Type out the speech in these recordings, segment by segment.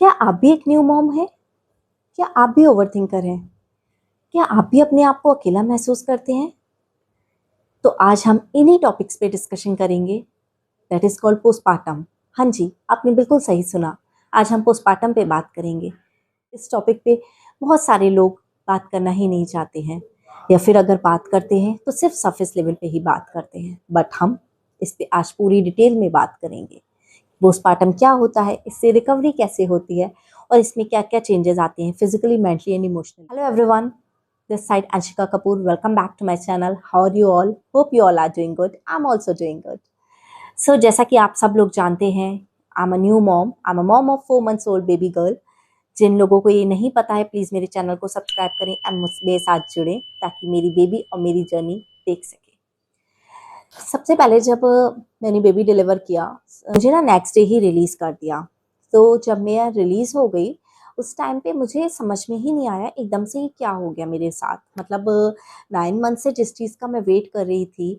क्या आप भी एक न्यू मॉम हैं? क्या आप भी ओवरथिंकर हैं? क्या आप भी अपने आप को अकेला महसूस करते हैं? तो आज हम इन्हीं टॉपिक्स पे डिस्कशन करेंगे। That is called postpartum. हाँ जी, आपने बिल्कुल सही सुना। आज हम पोस्टपार्टम पे बात करेंगे। इस टॉपिक पे बहुत सारे लोग बात करना ही नहीं चाहते हैं, या फिर अगर बात करते हैं तो सिर्फ सरफेस लेवल पे ही बात करते हैं। बट हम इस पे आज पूरी डिटेल में बात करेंगे। पोस्टपार्टम क्या होता है, इससे रिकवरी कैसे होती है, और इसमें क्या क्या चेंजेस आते हैं physically, mentally and emotionally. Hello everyone, this side Anshika Kapoor. Welcome back to my channel. How are you all? Hope you all are doing good. I am also doing good. So जैसा कि आप सब लोग जानते हैं, I am a new mom. I am a mom of 4 months old baby girl. जिन लोगों को ये नहीं पता है, प्लीज़ मेरे चैनल को सब्सक्राइब करें एंड मेरे साथ जुड़ें ताकि मेरी बेबी और मेरी जर्नी देख सकें। सबसे पहले जब मैंने बेबी डिलीवर किया, मुझे ना नेक्स्ट डे ही रिलीज़ कर दिया। तो जब मैं रिलीज़ हो गई, उस टाइम पे मुझे समझ में ही नहीं आया एकदम से ये क्या हो गया मेरे साथ। मतलब 9 मंथ से जिस चीज़ का मैं वेट कर रही थी,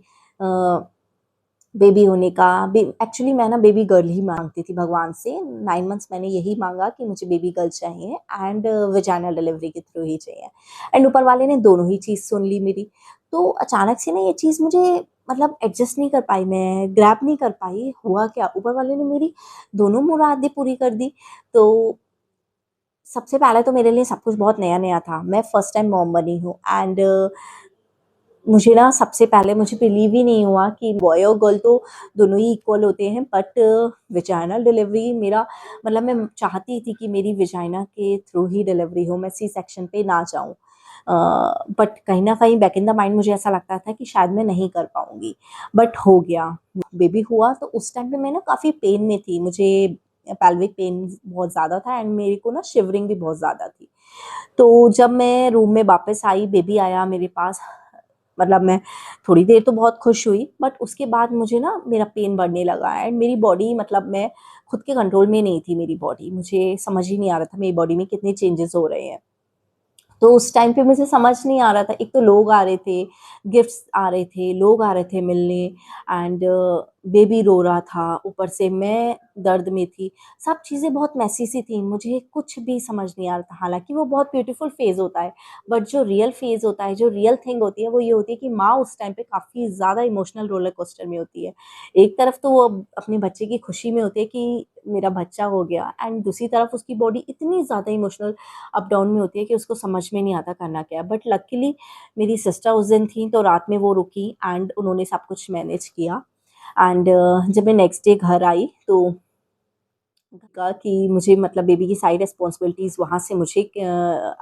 बेबी होने का, एक्चुअली मैं ना बेबी गर्ल ही मांगती थी भगवान से। 9 मंथ्स मैंने यही मांगा कि मुझे बेबी गर्ल चाहिए एंड वेजाइनल डिलीवरी के थ्रू ही चाहिए। एंड ऊपर वाले ने दोनों ही चीज़ सुन ली मेरी। तो अचानक से ना ये चीज़ मुझे मतलब एडजस्ट नहीं कर पाई, मैं ग्रैब नहीं कर पाई हुआ क्या। ऊपर वाले ने मेरी दोनों मुरादें पूरी कर दी। तो सबसे पहले तो मेरे लिए सब कुछ बहुत नया नया था। मैं फर्स्ट टाइम मॉम बनी हूँ एंड मुझे ना सबसे पहले मुझे बिलीव ही नहीं हुआ कि बॉय और गर्ल तो दोनों ही इक्वल होते हैं। बट विजाइनल डिलीवरी मेरा मतलब मैं चाहती थी कि मेरी विजाइना के थ्रू ही डिलीवरी हो, मैं सी सेक्शन पे ना जाऊँ। बट कहीं ना कहीं बैक इन द माइंड मुझे ऐसा लगता था कि शायद मैं नहीं कर पाऊँगी। बट हो गया, बेबी हुआ। तो उस टाइम पे मैं ना काफ़ी पेन में थी, मुझे पेल्विक पेन बहुत ज़्यादा था एंड मेरे को ना शिवरिंग भी बहुत ज़्यादा थी। तो जब मैं रूम में वापस आई, बेबी आया मेरे पास, मतलब मैं थोड़ी देर तो बहुत खुश हुई, बट उसके बाद मुझे ना मेरा पेन बढ़ने लगा एंड मेरी बॉडी, मतलब मैं खुद के कंट्रोल में नहीं थी मेरी बॉडी। मुझे समझ ही नहीं आ रहा था मेरी बॉडी में कितने चेंजेस हो रहे हैं। तो उस टाइम पे मुझे समझ नहीं आ रहा था। एक तो लोग आ रहे थे, गिफ्ट्स आ रहे थे, लोग आ रहे थे मिलने एंड बेबी रो रहा था, ऊपर से मैं दर्द में थी। सब चीज़ें बहुत मेसी सी थी, मुझे कुछ भी समझ नहीं आ रहा था। हालाँकि वो बहुत ब्यूटीफुल फ़ेज़ होता है, बट जो रियल फ़ेज़ होता है, जो रियल थिंग होती है, वो ये होती है कि माँ उस टाइम पे काफ़ी ज़्यादा इमोशनल रोलर कोस्टर में होती है। एक तरफ तो वो अपने बच्चे की खुशी में होती है कि मेरा बच्चा हो गया, एंड दूसरी तरफ उसकी बॉडी इतनी ज़्यादा इमोशनल अप डाउन में होती है कि उसको समझ में नहीं आता करना क्या है। बट लकीली मेरी सिस्टर उस दिन थी, तो रात में वो रुकी एंड उन्होंने सब कुछ मैनेज किया। एंड जब मैं नेक्स्ट डे घर आई तो कहा कि मुझे मतलब बेबी की सारी रिस्पॉन्सिबिलिटीज़ वहाँ से मुझे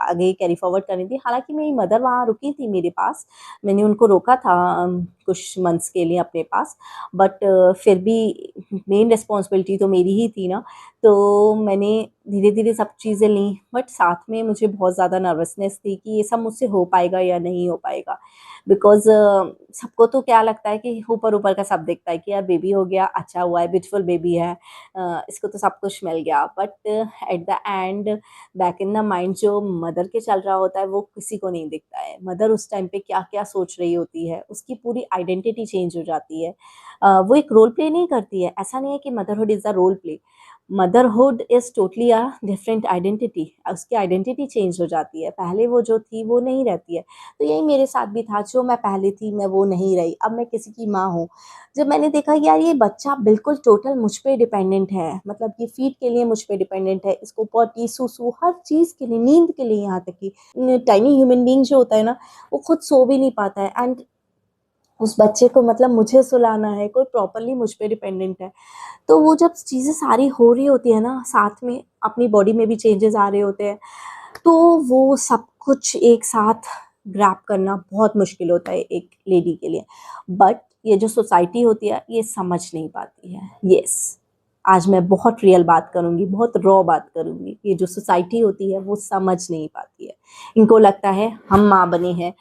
आगे कैरी फॉरवर्ड करनी थी। हालाँकि मेरी मदर वहाँ रुकी थी मेरे पास, मैंने उनको रोका था कुछ मंथ्स के लिए अपने पास। बट फिर भी मेन रिस्पॉन्सिबिलिटी तो मेरी ही थी ना। तो मैंने धीरे-धीरे सब चीज़ें ली, बट साथ में मुझे बहुत ज़्यादा नर्वसनेस थी कि ये सब मुझसे हो पाएगा या नहीं हो पाएगा। बिकॉज़ सबको तो क्या लगता है कि ऊपर-ऊपर का सब दिखता है कि यार बेबी हो गया, अच्छा हुआ है, ब्यूटीफुल बेबी है, इसको तो सब कुछ मिल गया। But at the end back in the mind जो मदर के चल रहा होता है वो किसी को नहीं दिखता है। मदर उस टाइम पे क्या-क्या सोच रही होती है, उसकी पूरी आइडेंटिटी चेंज हो जाती है। वो एक रोल प्ले नहीं करती है, ऐसा नहीं है कि motherhood is a role play. Motherhood is totally a different identity. उसकी आइडेंटिटी चेंज हो जाती है, पहले वो जो थी वो नहीं रहती है। तो यही मेरे साथ भी था, जो मैं पहले थी मैं वो नहीं रही, अब मैं किसी की माँ हूँ। जब मैंने देखा यार ये बच्चा बिल्कुल टोटल मुझ पे डिपेंडेंट है, मतलब ये फीड के लिए मुझ पे डिपेंडेंट है, इसको पॉटी, सूसू हर चीज़ के लिए, नींद के लिए, यहाँ तक कि टाइनी ह्यूमन बीइंग जो होता है ना, वो खुद सो भी नहीं पाता है एंड उस बच्चे को मतलब मुझे सुलाना है, कोई प्रॉपर्ली मुझ पे डिपेंडेंट है। तो वो जब चीज़ें सारी हो रही होती है ना, साथ में अपनी बॉडी में भी चेंजेस आ रहे होते हैं, तो वो सब कुछ एक साथ ग्रैब करना बहुत मुश्किल होता है एक लेडी के लिए। बट ये जो सोसाइटी होती है ये समझ नहीं पाती है। येस, आज मैं बहुत रियल बात करूँगी, बहुत रॉ बात करूँगी। ये जो सोसाइटी होती है वो समझ नहीं पाती है। इनको लगता है हम माँ बने हैं,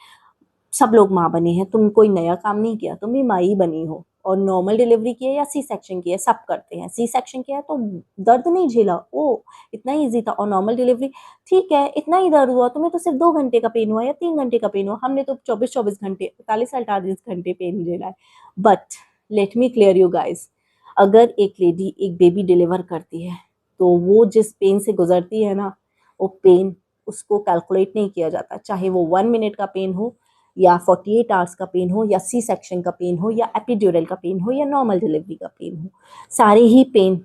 सब लोग माँ बने हैं, तुम कोई नया काम नहीं किया, तुम भी माँ ही बनी हो। और नॉर्मल डिलीवरी की है या सी सेक्शन की है, सब करते हैं। सी सेक्शन किया है तो दर्द नहीं झेला, ओह! इतना ईज़ी था। और नॉर्मल डिलीवरी, ठीक है, इतना ही दर्द हुआ, तुम्हें तो सिर्फ 2 घंटे का पेन हुआ या 3 घंटे का पेन हुआ, हमने तो 24-24 घंटे, 45-48 घंटे पेन झेला है। But let me clear you guys, अगर एक लेडी एक बेबी डिलीवर करती है, तो वो जिस पेन से गुजरती है ना, वो पेन उसको कैलकुलेट नहीं किया जाता, चाहे वो 1 मिनट का पेन हो या 48 आवर्स का पेन हो या सी सेक्शन का पेन हो या एपिड्यूरल का पेन हो या नॉर्मल डिलीवरी का पेन हो, सारे ही पेन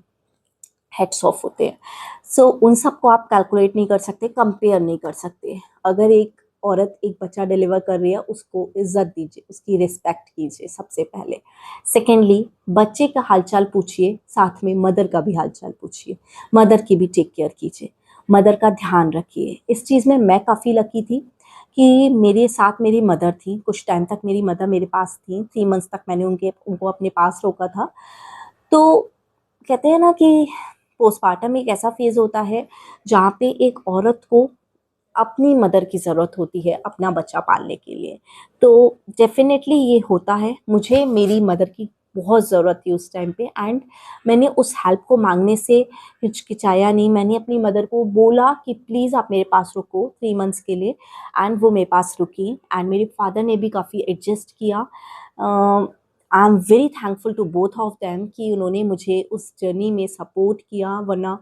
हेड्स ऑफ होते हैं। सो उन सबको आप कैलकुलेट नहीं कर सकते, कंपेयर नहीं कर सकते। अगर एक औरत एक बच्चा डिलीवर कर रही है, उसको इज्जत दीजिए, उसकी रिस्पेक्ट कीजिए सबसे पहले। सेकेंडली, बच्चे का हालचाल पूछिए, साथ में मदर का भी हालचाल पूछिए, मदर की भी टेक केयर कीजिए, मदर का ध्यान रखिए। इस चीज़ में मैं काफ़ी लकी थी कि मेरे साथ मेरी मदर थी, कुछ टाइम तक मेरी मदर मेरे पास थी, 3 मंथ्स तक मैंने उनको अपने पास रोका था। तो कहते हैं ना कि पोस्टपार्टम एक ऐसा फेज़ होता है जहाँ पे एक औरत को अपनी मदर की ज़रूरत होती है अपना बच्चा पालने के लिए। तो डेफ़िनेटली ये होता है, मुझे मेरी मदर की बहुत ज़रूरत थी उस टाइम पे एंड मैंने उस हेल्प को माँगने से हिचकिचाया नहीं। मैंने अपनी मदर को बोला कि प्लीज़ आप मेरे पास रुको 3 मंथ्स के लिए, एंड वो मेरे पास रुकी एंड मेरे फादर ने भी काफ़ी एडजस्ट किया। I am very thankful to both of them कि उन्होंने मुझे उस जर्नी में सपोर्ट किया, वरना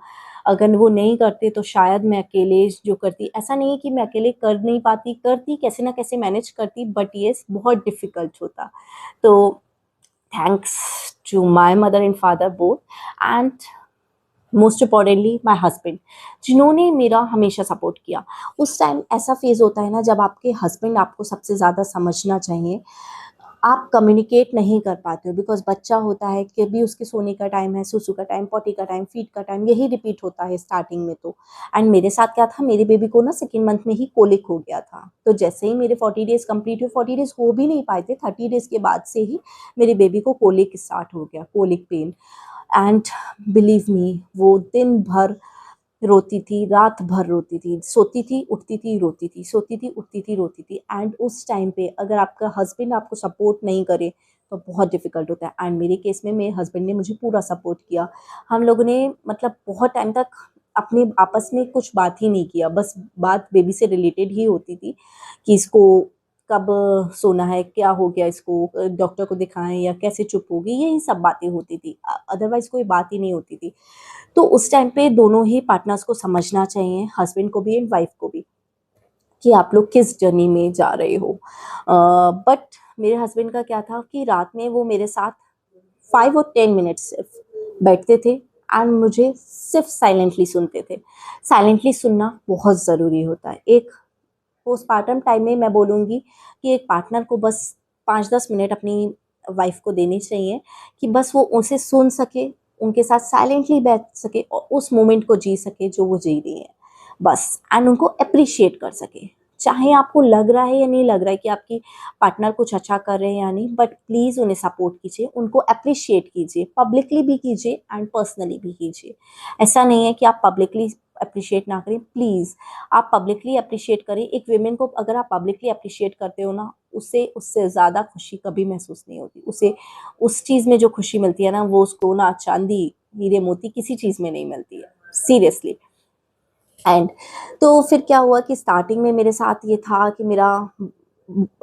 अगर वो नहीं करते तो शायद मैं अकेले जो करती, ऐसा नहीं है कि मैं अकेले कर नहीं पाती, करती कैसे ना कैसे मैनेज करती, बट येस बहुत डिफ़िकल्ट होता। तो thanks to my mother and father both, and most importantly my husband, जिन्होंने मेरा हमेशा सपोर्ट किया। उस टाइम ऐसा फ़ेज़ होता है ना जब आपके हस्बैंड आपको सबसे ज़्यादा समझना चाहिए, आप कम्युनिकेट नहीं कर पाते हो बिकॉज़ बच्चा होता है, कभी उसके सोने का टाइम है, सुसु का टाइम, पॉटी का टाइम, फीड का टाइम, यही रिपीट होता है स्टार्टिंग में तो। एंड मेरे साथ क्या था, मेरे बेबी को ना सेकंड मंथ में ही कोलिक हो गया था। तो जैसे ही मेरे 40 डेज़ कंप्लीट हुए, 40 डेज़ हो भी नहीं पाए थे, 30 डेज़ के बाद से ही मेरे बेबी को कोलिक स्टार्ट हो गया, colic pen. And believe me, वो दिन भर रोती थी, रात भर रोती थी, सोती थी, उठती थी, रोती थी, सोती थी, उठती थी, रोती थी। एंड उस टाइम पे अगर आपका हस्बैंड आपको सपोर्ट नहीं करे तो बहुत डिफ़िकल्ट होता है। एंड मेरे केस में मेरे हस्बैंड ने मुझे पूरा सपोर्ट किया। हम लोगों ने मतलब बहुत टाइम तक अपने आपस में कुछ बात ही नहीं किया, बस बात बेबी से रिलेटेड ही होती थी कि इसको कब सोना है, क्या हो गया इसको, डॉक्टर को दिखाएँ या कैसे चुप होगी, यही सब बातें होती थी। अदरवाइज़ कोई बात ही नहीं होती थी। तो उस टाइम पे दोनों ही पार्टनर्स को समझना चाहिए, हस्बैंड को भी एंड वाइफ को भी, कि आप लोग किस जर्नी में जा रहे हो। बट मेरे हस्बैंड का क्या था कि रात में वो मेरे साथ 5 और 10 मिनट्स सिर्फ बैठते थे एंड मुझे सिर्फ साइलेंटली सुनते थे। साइलेंटली सुनना बहुत ज़रूरी होता है। एक पोस्टपार्टम टाइम में मैं बोलूँगी कि एक पार्टनर को बस 5-10 मिनट अपनी वाइफ को देने चाहिए कि बस वो उसे सुन सके, उनके साथ साइलेंटली बैठ सके और उस मोमेंट को जी सके जो वो जी रही हैं, बस। एंड उनको एप्रिशिएट कर सके। चाहे आपको लग रहा है या नहीं लग रहा है कि आपकी पार्टनर कुछ अच्छा कर रहे हैं या नहीं, बट प्लीज़ उन्हें सपोर्ट कीजिए, उनको एप्रिशिएट कीजिए, पब्लिकली भी कीजिए एंड पर्सनली भी कीजिए। ऐसा नहीं है कि आप पब्लिकली एप्रिशिएट ना करें, प्लीज़ आप पब्लिकली एप्रिशिएट करें। एक वीमेन को अगर आप पब्लिकली एप्रिशिएट करते हो ना, उसे उससे ज़्यादा खुशी कभी महसूस नहीं होती। उसे उस चीज़ में जो खुशी मिलती है ना, वो उसको ना चाँदी, हीरे, मोती किसी चीज़ में नहीं मिलती है, सीरियसली। एंड तो फिर क्या हुआ कि स्टार्टिंग में मेरे साथ ये था कि मेरा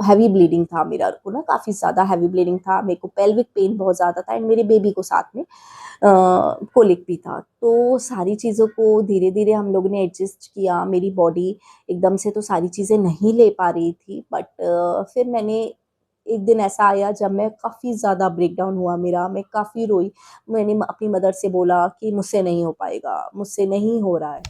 हैवी ब्लीडिंग था, मेरा को ना काफ़ी ज़्यादा हैवी ब्लीडिंग था, मेरे को पेल्विक पेन बहुत ज़्यादा था एंड मेरे बेबी को साथ में कोलिक भी था। तो सारी चीज़ों को धीरे-धीरे हम लोगों ने एडजस्ट किया। मेरी बॉडी एकदम से तो सारी चीज़ें नहीं ले पा रही थी, बट फिर मैंने एक दिन ऐसा आया जब मैं काफ़ी ज़्यादा ब्रेकडाउन हुआ मेरा, मैं काफ़ी रोई। मैंने अपनी मदर से बोला कि मुझसे नहीं हो पाएगा, मुझसे नहीं हो रहा है।